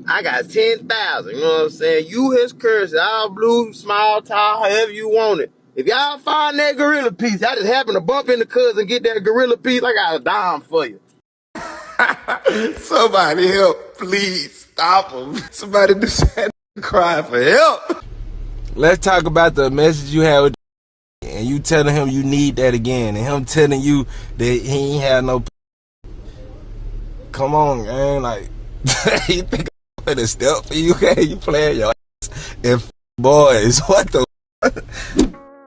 I got 10,000, you know what I'm saying? You his curse, all blue, small, tall, however you want it. If y'all find that gorilla piece, I just happen to bump into cuz and get that gorilla piece, I got a dime for you. Somebody help, please. Stop him. Somebody just had to cry for help. Let's talk about the message you had with and you telling him you need that again, and him telling you that he ain't had no. Come on, man. Like, you think I'm finna step for you, okay? You playing your ass. If boys, what the.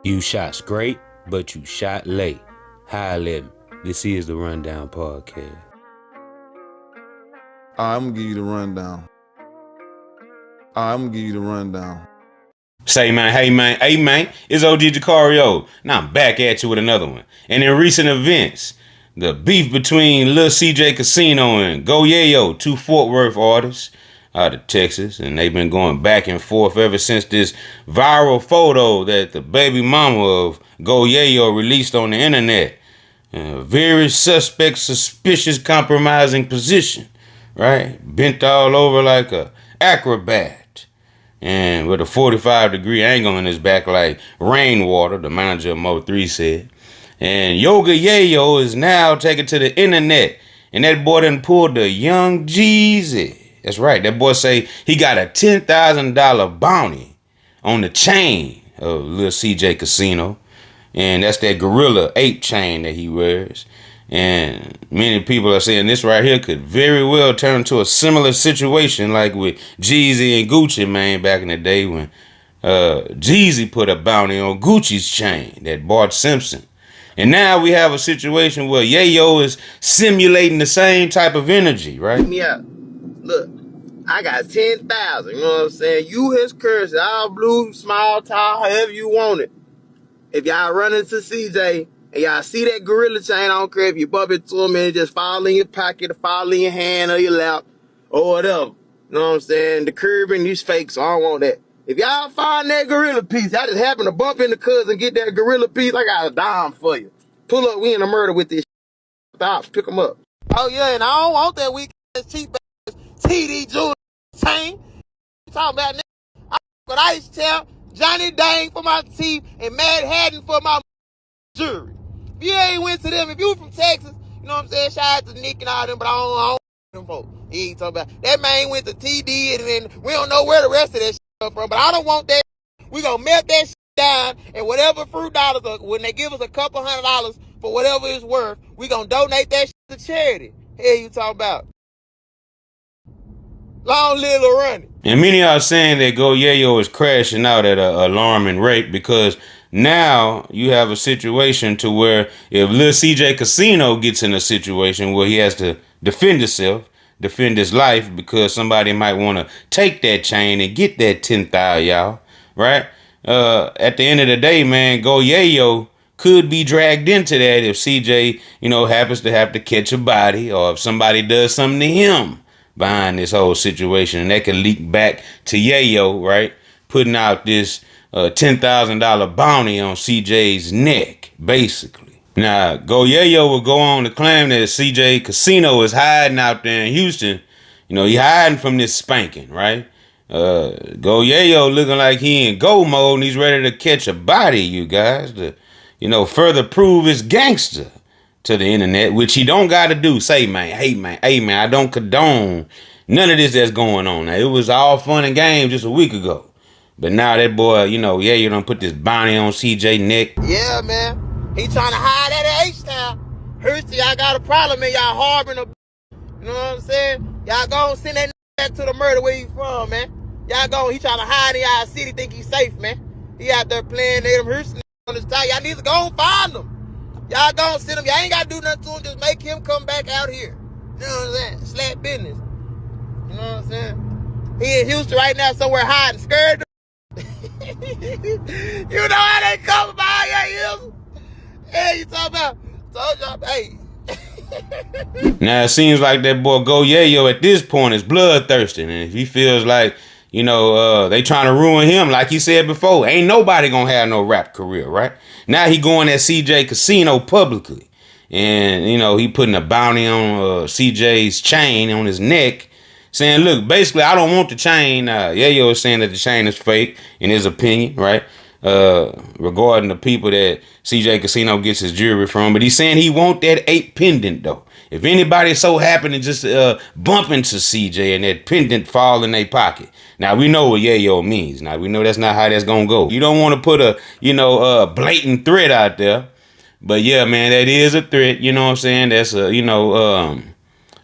You shot straight, but you shot late. High 11. This is the Rundown Podcast. I'm gonna give you the rundown. I'm gonna give you the rundown. Say, man, hey, man, it's OG Jucario. Now I'm back at you with another one. And in recent events, the beef between Lil CJ Kasino and Go Yayo, two Fort Worth artists out of Texas, and they've been going back and forth ever since this viral photo that the baby mama of Go Yayo released on the internet. Very suspect, suspicious, compromising position, right? Bent all over like a acrobat. And with a 45-degree angle in his back like rainwater, the manager of Mo3 said. And Yoga Yayo is now taken to the internet. And that boy done pulled the young Jeezy. That's right. That boy say he got a $10,000 bounty on the chain of Lil CJ Kasino. And that's that Gorilla Ape chain that he wears. And many people are saying this right here could very well turn into a similar situation like with Jeezy and Gucci, man, back in the day when Jeezy put a bounty on Gucci's chain, that Bart Simpson. And now we have a situation where Yayo is simulating the same type of energy, right? Yeah, look, I got 10,000, you know what I'm saying? You his curse, all blue, small, tall, however you want it. If y'all run into CJ and y'all see that gorilla chain, I don't care if you bump into him and it just fall in your pocket or fall in your hand or your lap or whatever. You know what I'm saying? The curb and these fake, so I don't want that. If y'all find that gorilla piece, I just happen to bump into cuz and get that gorilla piece, I got a dime for you. Pull up, we in a murder with this stop, pick them up. Oh yeah, and I don't want that weak ass cheap ass TD jewelry chain. You talking about nigga? I with Ice Tail, Johnny Dang for my teeth, and Mad Haddon for my jewelry. If you ain't went to them, if you from Texas, you know what I'm saying? Shout out to Nick and all them, but I don't them folks. He ain't talking about that man went to TD and then we don't know where the rest of that shit come from. But I don't want that. We gonna melt that shit down and whatever fruit dollars when they give us a couple $100 for whatever it's worth, we gonna donate that shit to charity. Hell you talking about? Long live the running. And many are saying that Go Yayo is crashing out at an alarming rate because now you have a situation to where if Lil CJ Kasino gets in a situation where he has to defend himself, defend his life because somebody might want to take that chain and get that 10,000, y'all, right? At the end of the day, man, Go Yayo could be dragged into that if CJ, happens to have to catch a body or if somebody does something to him behind this whole situation, and that can leak back to Yayo, right? Putting out this $10,000 bounty on CJ's neck, basically. Now, Go Yayo will go on to claim that CJ Kasino is hiding out there in Houston. He hiding from this spanking, right? Go Yayo looking like he in go mode and he's ready to catch a body, you guys, to, further prove his gangster to the internet, which he don't got to do. Say, man, hey, man, I don't condone none of this that's going on. Now, it was all fun and games just a week ago. But now that boy, you don't put this bounty on CJ neck. Yeah, man. He trying to hide that at H-Town. Hurts, y'all got a problem and y'all harboring a you know what I'm saying? Y'all gon' send that back to the murder where he from, man. He trying to hide in y'all city, think he's safe, man. He out there playing them Hurts on his time. Y'all need to go and find him. Y'all gon' send him. Y'all ain't got to do nothing to him. Just make him come back out here. You know what I'm saying? Slap business. You know what I'm saying? He in Houston right now somewhere hiding, scared. You know how they come by your ears? Hey, you talking about? Told y'all, hey. Now it seems like that boy Go Yayo at this point is bloodthirsty, and if he feels like they trying to ruin him, like he said before, ain't nobody gonna have no rap career, right? Now he going at CJ Kasino publicly, and he putting a bounty on CJ's chain on his neck, saying, look, basically, I don't want the chain. Yayo is saying that the chain is fake in his opinion, right? Regarding the people that CJ Kasino gets his jewelry from. But he's saying he want that 8 pendant, though. If anybody so happen to just bump into CJ and that pendant fall in their pocket. Now, we know what Yayo means. Now, we know that's not how that's going to go. You don't want to put a blatant threat out there. But, yeah, man, that is a threat. You know what I'm saying? That's,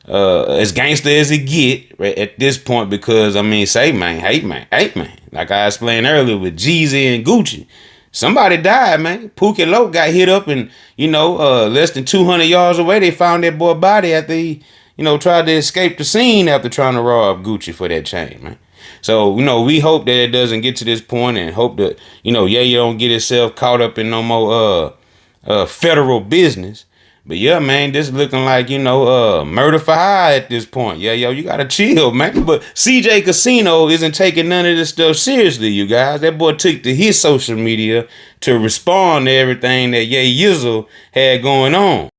as gangster as it get right at this point, because I mean, say man, hate man. Like I explained earlier with Jeezy and Gucci, somebody died, man. Pookie Loc got hit up, and less than 200 yards away, they found that boy body after he, tried to escape the scene after trying to rob Gucci for that chain, man. So we hope that it doesn't get to this point, and hope that Yayo don't get himself caught up in no more federal business. But yeah, man, this looking like, murder for hire at this point. Yeah, yo, you gotta chill, man. But CJ Kasino isn't taking none of this stuff seriously, you guys. That boy took to his social media to respond to everything that Yizzle had going on.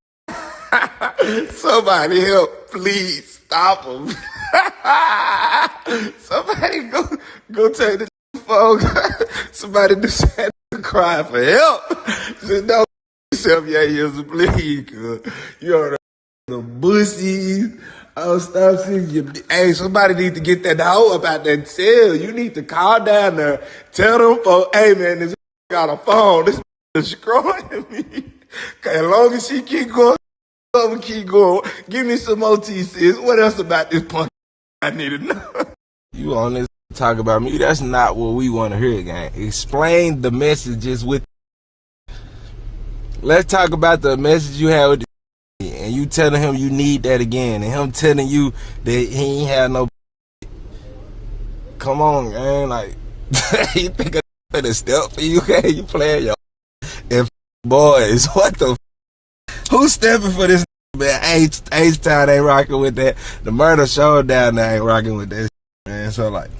Somebody help, please. Stop him. Somebody go take the phone. Somebody just had to cry for help. Just don't yourself, Yayo, please. You are the bussies. Oh, stop seeing you. Hey, somebody need to get that hoe about that cell. You need to call down there. Tell them, folks, hey, man, this got a phone. This is scrolling me. As long as she keep going, keep going. Give me some OT, sis. What else about this punk I need to know? You on this talk about me? That's not what we want to hear, gang. Explain the messages with. Let's talk about the message you had with the and you telling him you need that again, and him telling you that he ain't had no. Come on, man. Like, you think I'm finna step for you, okay? You playing your and boys. What the who's stepping for this, man? H-Town ain't rocking with that. The Murder Showdown ain't rocking with that, man. So, like,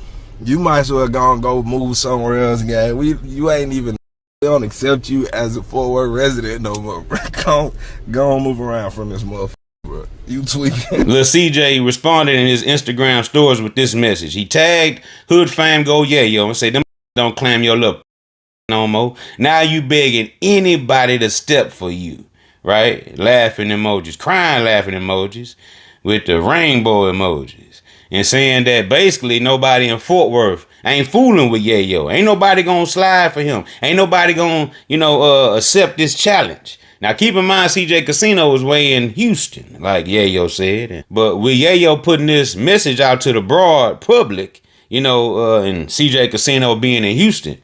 you might as well go move somewhere else, gang. You ain't even. They don't accept you as a Fort Worth resident no more, bro. Go on, move around from this motherfucker, bro. You tweaking. Lil CJ responded in his Instagram stories with this message. He tagged Hood Fame Go Yayo and said, them don't claim your little no more. Now you begging anybody to step for you, right? Laughing emojis, crying laughing emojis with the rainbow emojis. And saying that basically nobody in Fort Worth ain't fooling with Yayo. Ain't nobody gonna slide for him. Ain't nobody gonna, accept this challenge. Now keep in mind, CJ Kasino was way in Houston, like Yayo said. But with Yayo putting this message out to the broad public, and CJ Kasino being in Houston,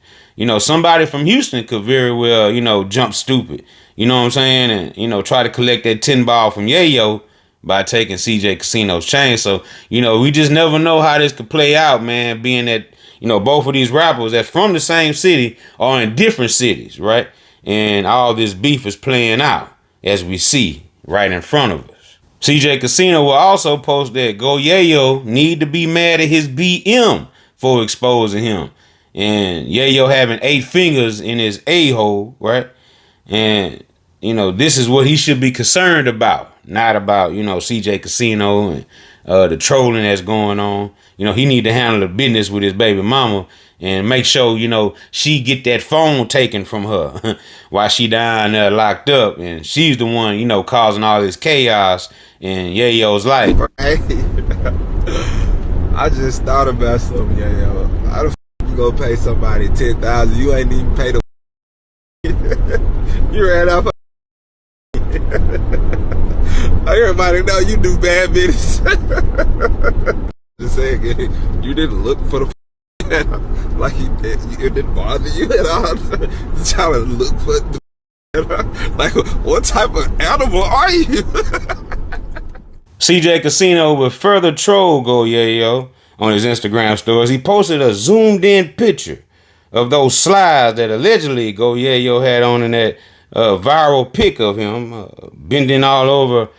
somebody from Houston could very well, jump stupid. You know what I'm saying? And, try to collect that 10 ball from Yayo by taking CJ Kasino's chain. So, we just never know how this could play out, man, being that, both of these rappers that's from the same city are in different cities, right? And all this beef is playing out as we see right in front of us. CJ Kasino will also post that Go Yayo need to be mad at his BM for exposing him. And Yayo having 8 fingers in his a-hole, right? And, this is what he should be concerned about. Not about, CJ Kasino and the trolling that's going on. He need to handle the business with his baby mama and make sure, she get that phone taken from her while she down there locked up. And she's the one, causing all this chaos in Yayo's life. Hey, I just thought about something, Yayo. How the f*** you gonna pay somebody $10,000? You ain't even paid the you ran off. Everybody know you do bad business. Just saying, you didn't look for the like it didn't bother you at all. Trying to look for the like, what type of animal are you? CJ Kasino would further troll Go Yayo on his Instagram stories. He posted a zoomed in picture of those slides that allegedly Go Yayo had on in that viral pic of him bending all over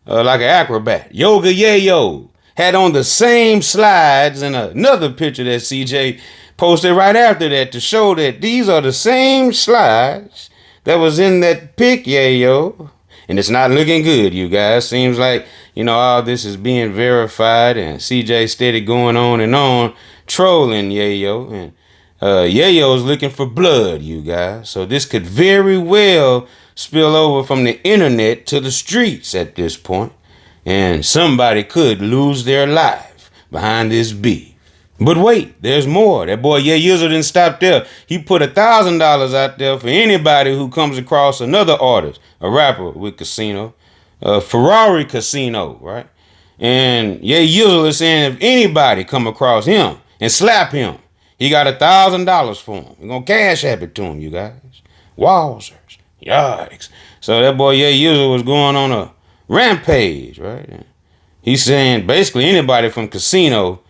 like an acrobat. Yoga Yayo had on the same slides and another picture that CJ posted right after that to show that these are the same slides that was in that pic, Yayo. And it's not looking good, you guys. Seems like, all this is being verified, and CJ steady going on, trolling Yayo. And Yayo's looking for blood, you guys. So this could very well spill over from the internet to the streets at this point. And somebody could lose their life behind this beef. But wait, there's more. That boy Yayo didn't stop there. He put $1,000 out there for anybody who comes across another artist, a rapper with Kasino, Ferrari Kasino, right? And Yayo is saying if anybody come across him and slap him, he got $1,000 for him. We're gonna cash app it to him, you guys. Wowzers. Yikes. So that boy Yayo was going on a rampage, right? He's saying basically anybody from Kasino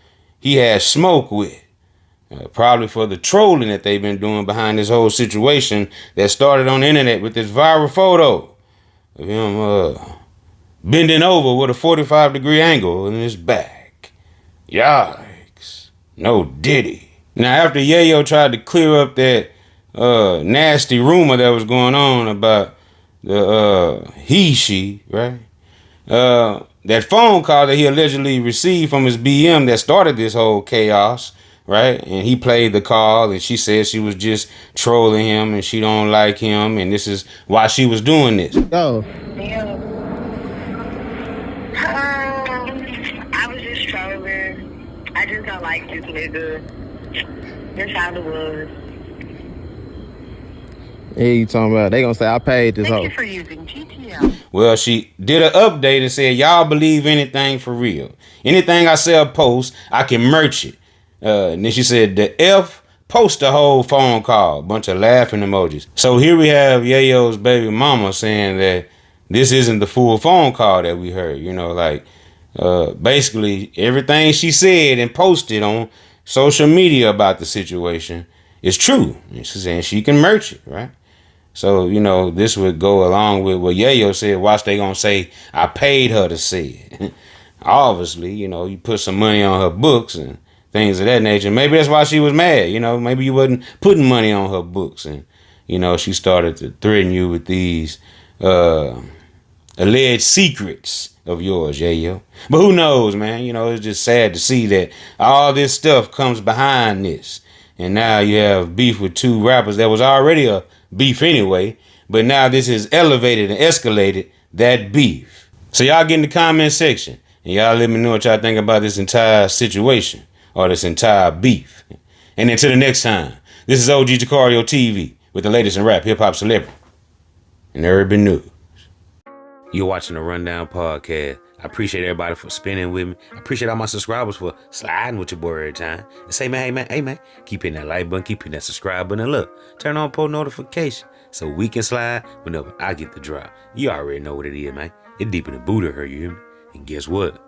he had smoke with. Probably for the trolling that they've been doing behind this whole situation that started on the internet with this viral photo of him bending over with a 45-degree angle in his back. Yikes. No diddy. Now, after Yayo tried to clear up that nasty rumor that was going on about the she, right? That phone call that he allegedly received from his BM that started this whole chaos, right? And he played the call, and she said she was just trolling him, and she don't like him, and this is why she was doing this. Yo. I was just trolling. I just don't like this nigga. That's all it was. Yeah, you talking about? They gonna say I paid this hoe. Thank you for using GTL. Well, she did an update and said, y'all believe anything for real. Anything I sell post, I can merch it. And then she said, the F, post the whole phone call. Bunch of laughing emojis. So here we have Yayo's baby mama saying that this isn't the full phone call that we heard. Basically everything she said and posted on social media about the situation is true. And she's saying she can merch it, right? So, this would go along with what Yayo said. Watch, they gonna say, I paid her to say it. Obviously, you put some money on her books and things of that nature. Maybe that's why she was mad. Maybe you wasn't putting money on her books. And, she started to threaten you with these alleged secrets of yours, Yayo. But who knows, man? It's just sad to see that all this stuff comes behind this. And now you have beef with two rappers that was already a beef anyway, but now this has elevated and escalated that beef. So y'all get in the comment section and y'all let me know what y'all think about this entire situation or this entire beef. And until the next time, this is OG Jucario TV with the latest in rap, hip-hop, celebrity, and urban news. You're watching the Rundown Podcast. I appreciate everybody for spinning with me. I appreciate all my subscribers for sliding with your boy every time. And say, hey man, keep hitting that like button, keep hitting that subscribe button, and look, turn on post notification so we can slide whenever I get the drop. You already know what it is, man. It's deep in the boot of her, you hear me? And guess what?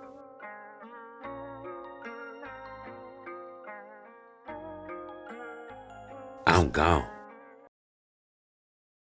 I'm gone.